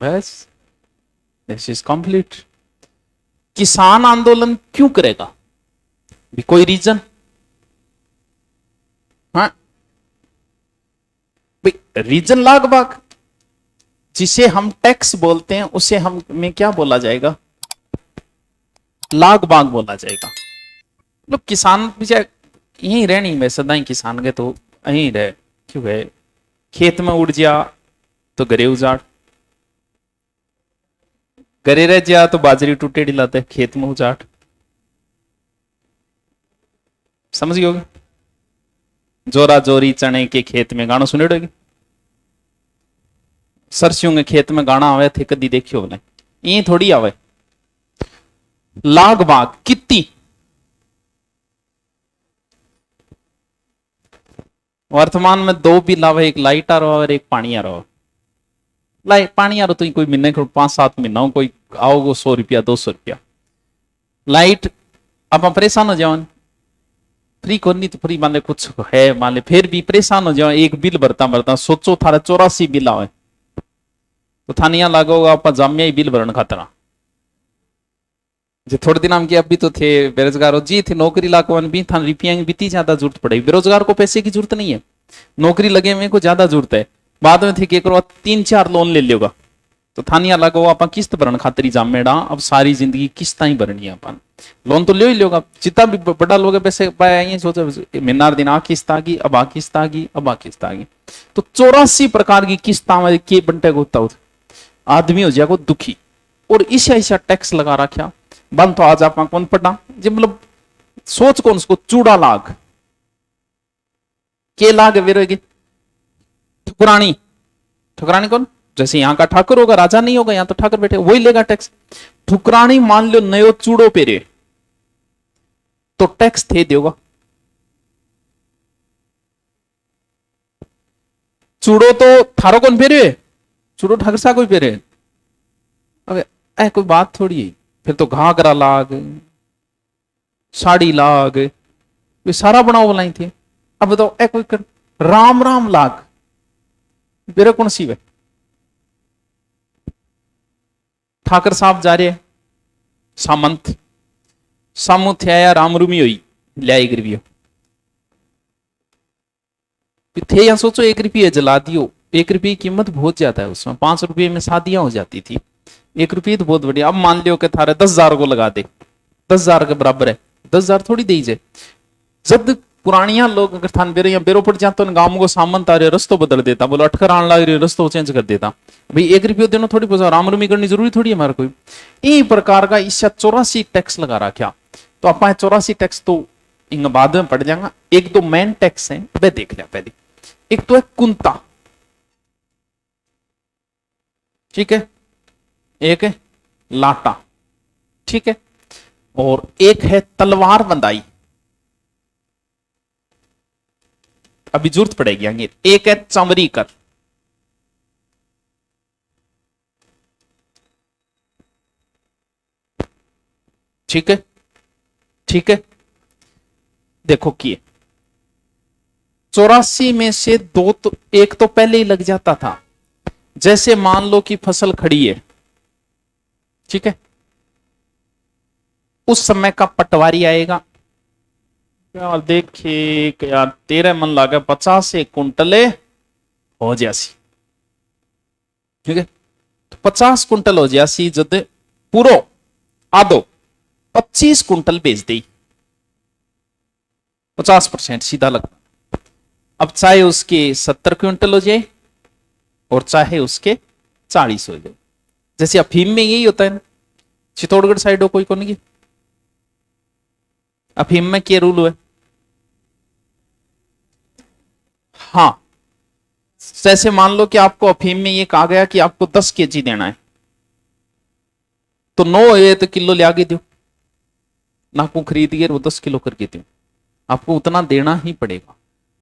बस this is complete. किसान आंदोलन क्यों करेगा? भी कोई रीजन? हाँ भाई, रीजन लाग बाग। जिसे हम टैक्स बोलते हैं उसे हम में क्या बोला जाएगा? लाग बाग बोला जाएगा। मतलब किसान यहीं रहनी में सदा ही किसान के तो यहीं रहे क्यों है? खेत में उड़ जा तो घरे उजाड़, घरे रह जा तो बाजरी टूटेड़ी लाते खेत में उजाड़। समझ गए? जोरा जोरी चने के खेत में गाना सुनेड़ोगे? सरसों के खेत में गाना आवे थे कदी देखियो बोले? ये थोड़ी आवे। लाग बाग कितनी वर्तमान में दो बिल आवे, एक लाइट आ रहा और एक पानी आ रहा। लाइट पानी आ रहा तो कोई महीने को 5-7 महीना हो, कोई आओगे 100 रुपया 200 रुपया। लाइट अब हम परेशान हो जाओ, फ्री करनी तो फ्री मान ले कुछ है, मान ले फिर भी परेशान हो जाओ। एक बिल भरता भरता सोचो थारे 84 बिल आवे तो थानिया लागोगा आप जामिया ही बिल भरण खातर। जो थोड़े दिन हम के अभी तो थे बेरोजगार जी थे, नौकरी लाखों भी था रुपया की बीती ज्यादा जरूरत पड़ेगी। बेरोजगार को पैसे की जरूरत नहीं है, नौकरी लगे में को ज्यादा जरूरत है। बाद में थे कि 3-4 लोन ले लियोगा तो थानिया लगो आप किस्त भरण खातिर जामेड़ा। अब सारी जिंदगी किस्ता ही भरनी है अपन, लोन तो ले ही लोगा। जितना भी बड़ा लोग पैसे पाए सोचो महीनार दिन आ किस्त आ गई, अब आ किस्त आ गई, अब आ किस्त आ गई। तो 84 प्रकार की किस्ता में के बंटे को आदमी हो जाएगा दुखी। और ईसा ईसा टैक्स लगा रखा बंद तो आज आप कौन पढ़ना जी, मतलब सोच कौन उसको चूड़ा लाग के लाग विरोगी ठुकरानी। ठुकरानी कौन? जैसे यहां का ठाकुर होगा, राजा नहीं होगा, यहां तो ठाकुर बैठे वही लेगा टैक्स। ठुकरानी मान लो नयो चूड़ो पेरे तो टैक्स थे देगा। चूड़ो तो थारो कौन पेरे? चूड़ो ठाकुर सा कोई पेरे? अबे ऐ कोई बात थोड़ी है। फिर तो घाघरा लाग, साड़ी लाग, वे सारा बनाओ बुलाई थी। अब बताओ ऐ कोई कर राम राम लाग मेरे कौन सी वे? ठाकर साहब जा रहे सामंत सामुथ आया रामरूमी हुई लिया 1 रुपया थे। या सोचो 1 रुपये जला दियो। 1 रुपये की कीमत बहुत ज्यादा है, उसमें 5 रुपये में शादियां हो जाती थी। 1 रुपये तो बहुत बढ़िया। अब मान लियो कि थारे 10,000 को लगा दे, 10,000 के बराबर है। 10,000 थोड़ी दीजिए। जब पुरानिया लोग अगर थान बेरो या बेरो पड़ जाते तो गांव को सामंत आ रहे रस्तो बदल देता, बोलो अटकर आने लग रही रस्तो चेंज कर देता। भाई 1 रुपये देना थोड़ी पोसा, रामरूमी करनी जरूरी थोड़ी है हमारा कोई। यही प्रकार का इससे 84 टैक्स लगा रखा। तो आप 84 टैक्स तो इन बाद में पड़ जाएगा। एक दो मेन टैक्स है वे देख लिया पहले। एक तो है कुंता, ठीक है, एक है लाटा, ठीक है, और एक है तलवार बंदाई। अभी जरूरत पड़ेगी आगे। एक है चमरी कर, ठीक है, ठीक है। देखो किए 84 में से दो तो एक तो पहले ही लग जाता था। जैसे मान लो कि फसल खड़ी है, ठीक है, उस समय का पटवारी आएगा यार देखिए यार 13 मन लागे 50 कुंटले हो जासी, ठीक है। तो 50 कुंटल हो जासी जब पूरो आदो 25 कुंटल बेच दी, 50% सीधा लगता। अब चाहे उसके 70 क्विंटल हो जाए और चाहे उसके 40 हो जाए। जैसे अफीम में यही होता है ना, चित्तौड़गढ़ साइड हो कोई को नहीं, अफीम में क्या रूल है? हाँ, जैसे मान लो कि आपको अफीम में ये कहा गया कि आपको 10 केजी देना है तो 9 है तो किलो ले आगे दो ना, को खरीद के वो 10 किलो करके दो, आपको उतना देना ही पड़ेगा।